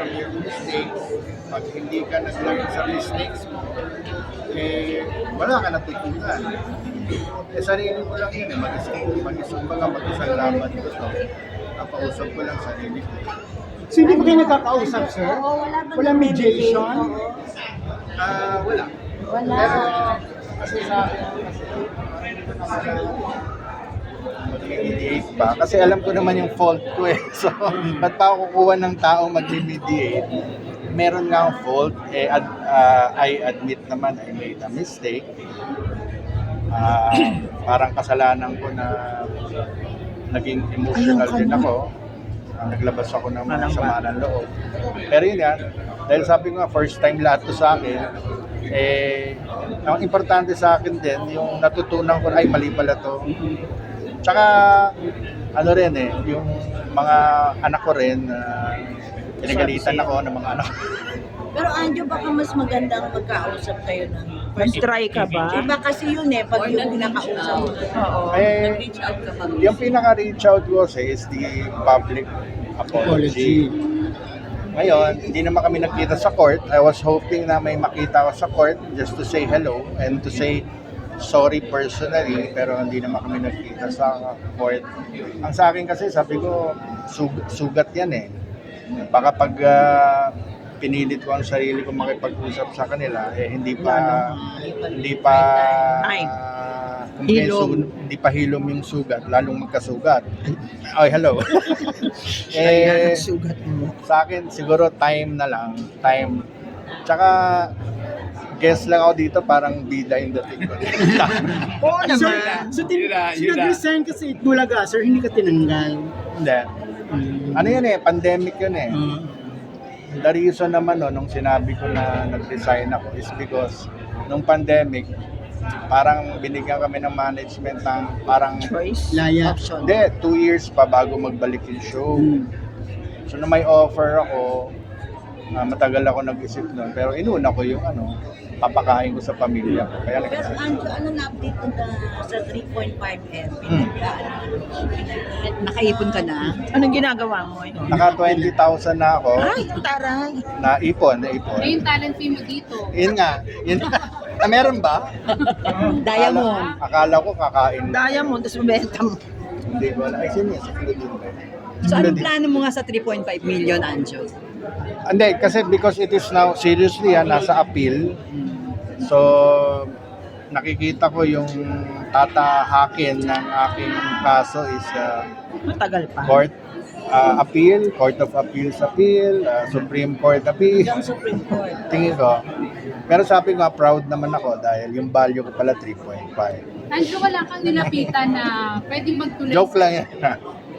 from your mistakes. Pag hindi ka nag-learn sa mistakes mo, wala ka natutunan. Sarili mo lang yun, mag-isang laban ko to. Napausap ko lang sarili ko. So hindi ba kayo nagkakausap, sir? Oo, Wala mediation? Wala. Wala. Pero kasi sa akin, mag-mediate pa. Kasi alam ko naman yung fault ko eh. So, ba't pa ako kukuha ng taong mag-mediate? Meron nga akong fault. I admit naman I made a mistake. Parang kasalanan ko na naging emotional din ako. Naglabas ako ng mga sama ng loob. Pero yun yan, dahil sabi ko nga, first time lahat to sa akin, ang importante sa akin din, yung natutunan ko, ay mali pala to. Tsaka, ano rin yung mga anak ko rin, pinagalitan ako ng mga anak ko. Pero Anjo, baka mas magandang magkausap kayo ng Nag-try ka ba? Iba kasi yun pag yung nakausap mo. Oo. Nag-reach out ka ba? Yung pinaka-reach out ko kasi is the public apology. Ngayon, hindi naman kami nagkita sa court. I was hoping na may makita ko sa court just to say hello and to say sorry personally, pero hindi naman kami nagkita sa court. Ang sa akin kasi, sabi ko, sugat yan Baka pag pinilit ko ang sarili ko makipag-usap sa kanila, hindi pa hindi pa hilom yung sugat, lalong magkasugat. Ay, hello. Sugat mo. Sa akin, siguro time na lang. Time. Tsaka, guess lang ako dito, parang bida in the thing ko. Oo naman. So nag-resign ka sa Itbulaga, sir, hindi ka tinanggal. Hindi. Ano yun pandemic yun The reason naman nung sinabi ko na nag-resign ako is because nung pandemic, parang binigyan kami ng management ng parang Choice? Laya. Option. hindi, 2 years pa bago magbalik yung show. So nung may offer ako, matagal ako nag-isip nun, pero inuna ko yung papakain ko sa pamilya ko. Kaya Pero Anjo, ano na-update ko sa 3.5M? Nakaipon ka na? Anong ginagawa mo? naka 20,000 na ako, Ay, taray. naipon. Yung talent fee mo dito. Yun nga. Meron ba? Diamond. Akala ko kakain. Diamond, tapos mabenta mo. Hindi ko alam. Ay, sino yun? Sa Claudine ba? So, anong plano mo nga sa 3.5 million, Anjo? Hindi, kasi because it is now, seriously nasa appeal. So, nakikita ko yung tatahakin ng aking kaso is Matagal pa. court appeal, Court of Appeals appeal, Supreme Court appeal. Yung Supreme Court. Tingin ko. Pero sabi ko, proud naman ako dahil yung value ko pala 3.5. Anjo, wala kang nilapitan na pwedeng magtuloy. Joke lang yan.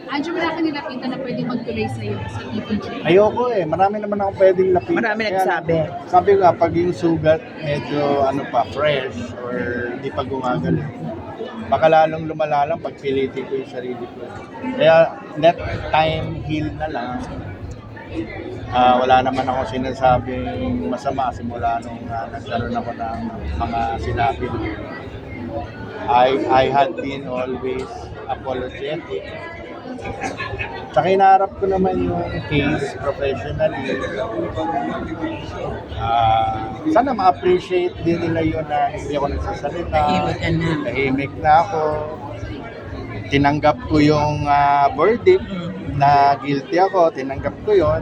Anjo, wala kang nilapitan na pwedeng magtuloy sa'yo sa TPJ. Ayoko marami naman akong pwedeng lapitan. Marami Kaya nagsabi. Sabi ko pag yung sugat medyo fresh or hindi pa gumagaling, baka lalong lumalalang pag pilitin ko yung sarili ko. Kaya let time heal na lang. Wala naman ako sinasabing masama simula nung nagkaroon ako ng mga sinabi. I had been always apologetic. Tsaka hinaharap ko naman yung case professionally. Sana ma-appreciate din nila yun na hindi ako nagsasalita. Tahimik ka na. Tahimik na ako. Tinanggap ko yung verdict na guilty ako. Tinanggap ko yun.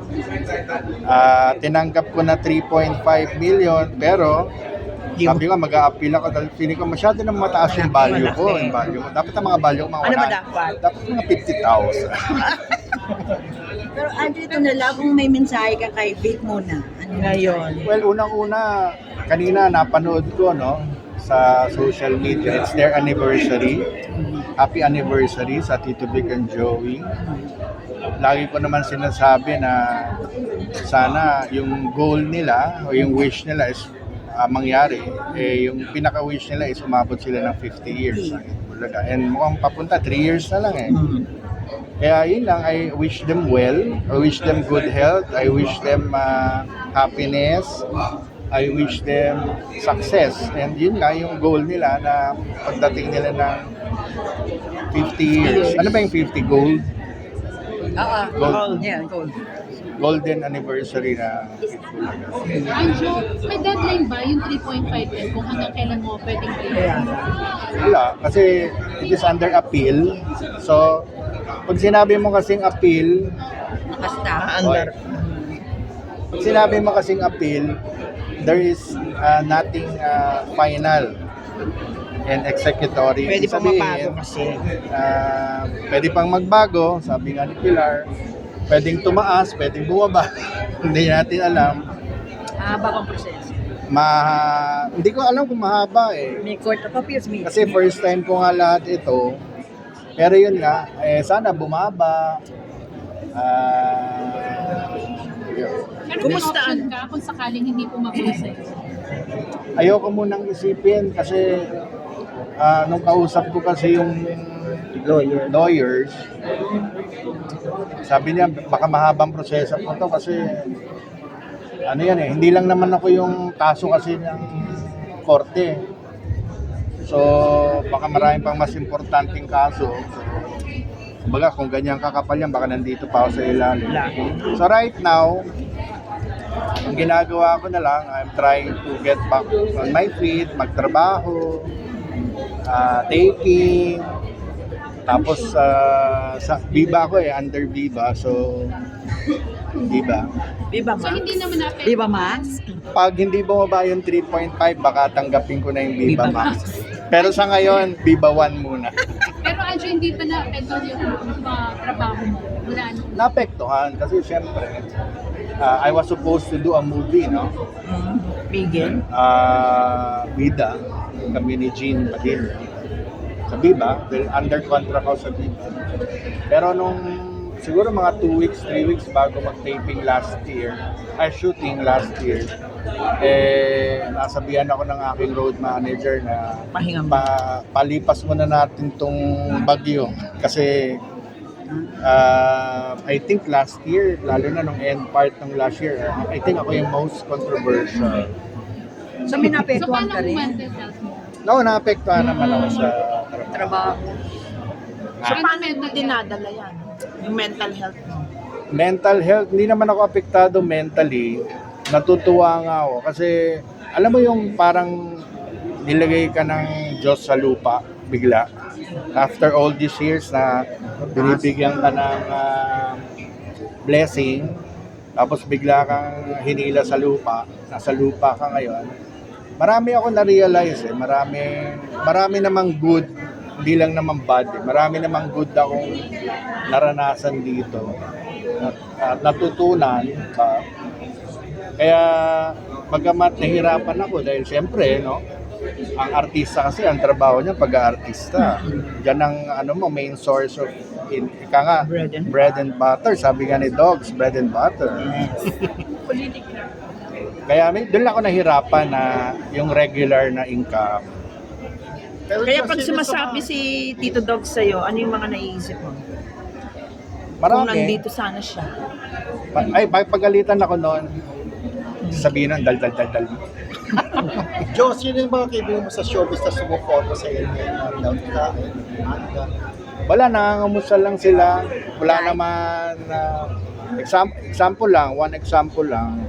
Tinanggap ko na 3.5 million pero sabi ko mag-a-appeal ako dahil feeling ko masyado nang mataas yung value ko. Dapat ang mga value ko mga Ano ba dapat? Dapat mga 50,000. Pero Anjo, ito na lang, kung may mensahe ka kay Vic muna. Ngayon. Well, unang-una, kanina napanood ko sa social media. It's their anniversary. Happy anniversary sa Tito Vic and Joey. Lagi ko naman sinasabi na sana yung goal nila o yung wish nila is mangyari, yung pinaka-wish nila is umabot sila ng 50 years. And mukhang papunta, 3 years na lang Kaya yun lang, I wish them well, I wish them good health, I wish them happiness, I wish them success. And yun nga yung goal nila na pagdating nila ng 50 years. Ano ba yung 50? Gold? Oo. Gold. Yeah, gold. golden anniversary na Itbulaga. Anjo, may deadline ba yung 3.5 M kung hanggang kailan mo pwedeng i-clear? Wala, kasi it is under appeal. So, pag sinabi mo kasing appeal, Under. pag sinabi mo kasing appeal, there is nothing final and executory. Pwede Ibig pang sabihin, mabago kasi. pwede pang magbago, sabi nga ni Pilar, pwedeng tumaas, pwedeng bumaba. Hindi natin alam. Haba pang proseso. Hindi ko alam kung mahaba eh. May court of appeals meeting. Kasi first time ko nga lahat ito. Pero yun nga, sana bumaba. Yun. Pero may Kumusta? option ka kung sakaling hindi pumabuo sa'yo? Ayoko munang isipin kasi nung kausap ko kasi yung lawyers, sabi niya baka mahabang proseso po to kasi ano yan eh, hindi lang naman ako yung kaso kasi ng korte. So baka marami pang mas importanteng kaso. Kumbaga kung ganyan kakapal yan, baka nandito pa ako sa ilalim. So right now, ang ginagawa ko na lang, I'm trying to get back on my feet, magtrabaho, taking, tapos sa Viva ako under Viva, so Viva. Viva So Max? hindi naman na-affect. Viva Max? Pag hindi bumaba yung 3.5, baka tanggapin ko na yung Viva Max. Pero sa ngayon, Viva 1 muna. Pero Anjo, hindi pa na-affect yung trabaho mo? Wala nung Naapektuhan kasi syempre, I was supposed to do a movie, no? Bigel? Bida, kami ni Jean Padilla. Sa Viva, well, under contract ako sa Viva. Pero nung siguro mga 2 weeks, 3 weeks bago mag-taping last year, shooting last year, nasabihan ako ng aking road manager na Pahinga mo. palipas muna natin tong bagyo. Kasi I think last year, lalo na nung end part ng last year, I think ako yung most controversial. So may So naapektuhan paano ka ang rin? mental health mo? No, naapektuhan naman ako sa trabaho. Trabaho. So Ano paano mental mo health? dinadala yan? Yung mental health mo? Mental health, hindi naman ako apektado mentally. Natutuwa nga ako kasi alam mo yung parang nilagay ka ng Diyos sa lupa bigla. After all these years na binibigyan ka ng blessing, tapos bigla kang hinila sa lupa, nasa lupa ka ngayon. Marami ako na-realize marami namang good, hindi lang naman bad. Marami namang good akong naranasan dito. At natutunan pa. Kaya bagamat nahirapan ako dahil siyempre, no, ang artista kasi ang trabaho niya pag-aartista. Diyan ang main source of bread and butter. Sabi nga ni Dogs, bread and butter. Kaya doon ako nahirapan na yung regular na income. Kaya pag sumasabi si Tito Dog sa'yo, ano yung mga naiisip mo? Kung Marami. nandito sana siya. Pagalitan ako noon, sabihin nun, dal. Diyos, yun yung mga kaibigan mo sa showbiz na sumuporta sa iyo ngayon. Down ka, Anga. Wala, nangangamusta lang sila. Wala naman, example lang,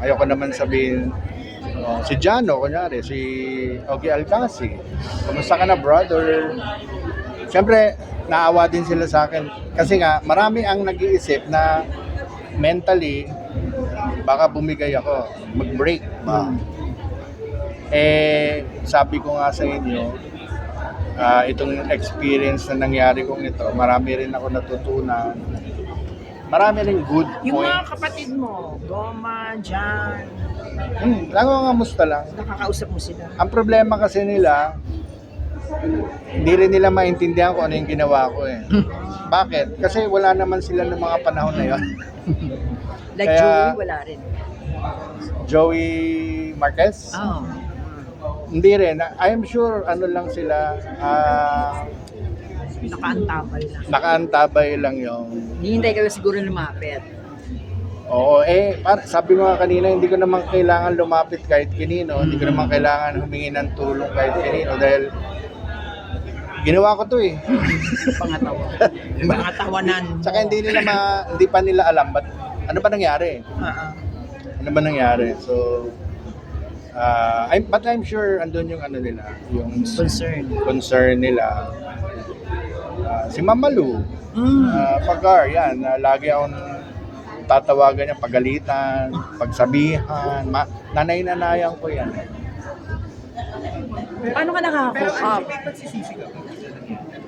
ayoko naman sabihin, si Jano, kunyari, si Ogie Alcasi, kamusta ka na, brother? Siyempre, naawa din sila sa akin. Kasi nga, marami ang nag-iisip na mentally, baka bumigay ako, mag-break ba? Sabi ko nga sa inyo, itong experience na nangyari kong ito, marami rin ako natutunan. Marami rin good Yung points. mga kapatid mo, Goma, Jan, Nangangamusta lang. nakakausap mo sila. Ang problema kasi nila, hindi rin nila maintindihan kung ano yung ginawa ko eh. Bakit? Kasi wala naman sila ng mga panahon na yun. Like Kaya- Joey, wala rin. Joey Marquez? Oh. Hindi rin. I'm sure ano lang sila, Nakaantabay lang. nakaantabay lang yung... Hihintay kayo siguro lumapit. Oo, sabi mo nga kanina, hindi ko naman kailangan lumapit kahit kanino, hindi ko naman kailangan humingi ng tulong kahit kanino dahil ginawa ko to Pangatawanan. Tsaka hindi pa nila alam, but ano ba nangyari? Ano ba nangyari? So, but I'm sure andun yung ano nila, yung concern nila. Si Mama Lu, Pagar, yan, lagi akong tatawagan niya, pagalitan, pagsabihan, nanay-nanayan ko yan. Paano ka nakaka-cope up?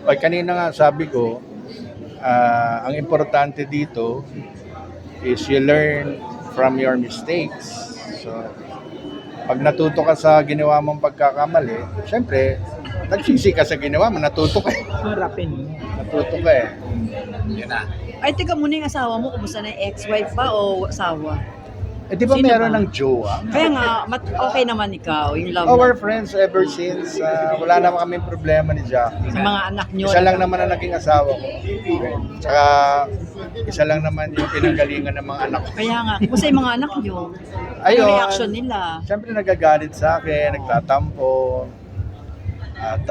Ay, kanina nga sabi ko, ang importante dito is you learn from your mistakes. So, pag natuto ka sa ginawa mong pagkakamali, syempre, nagsisi ka sa ginawa mo, natuto ka. Harapin. Natuto ka eh. Yun na. Ay, teka muna yung asawa mo. Kumusta na yung ex-wife ba o asawa? Eh, di ba Sino meron ba? ng jowa? Kaya nga, okay naman ikaw. Yung love Our mo. friends ever since, wala naman kaming problema ni Jackie. Sa mga anak nyo. Isa lang naman ang naging asawa ko. Tsaka, isa lang naman yung pinanggalingan ng mga anak ko. Kaya nga, kumusta yung mga anak nyo? Ayun. Ano reaction nila? Siyempre nagagalit sa akin, nagtatampo. At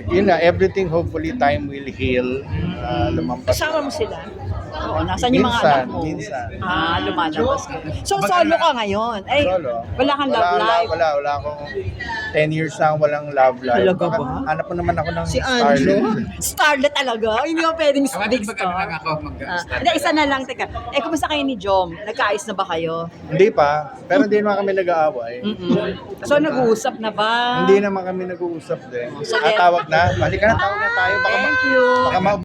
yun na, everything hopefully time will heal. Lumampas. Kasama mo sila? Oo, nasan yung mga anak mo? Minsan. Lumalabas ka. So, solo ka ngayon? Ay, Solo. wala kang love life? Wala akong 10 years na walang love life. Talaga ba? Baka Hanap ko naman ako ng Si starlet. Starlet talaga? Hindi mo pwedeng big star. ako Hindi, isa na lang. Teka, kumusta kayo ni Jom? Nagkaayos na ba kayo? Hindi pa, pero hindi naman kami nag-aaway. So, nag-uusap na ba? Hindi naman kami nag-uusap din. So, Tawag na. Halika na, tawag na tayo. Thank you. Baka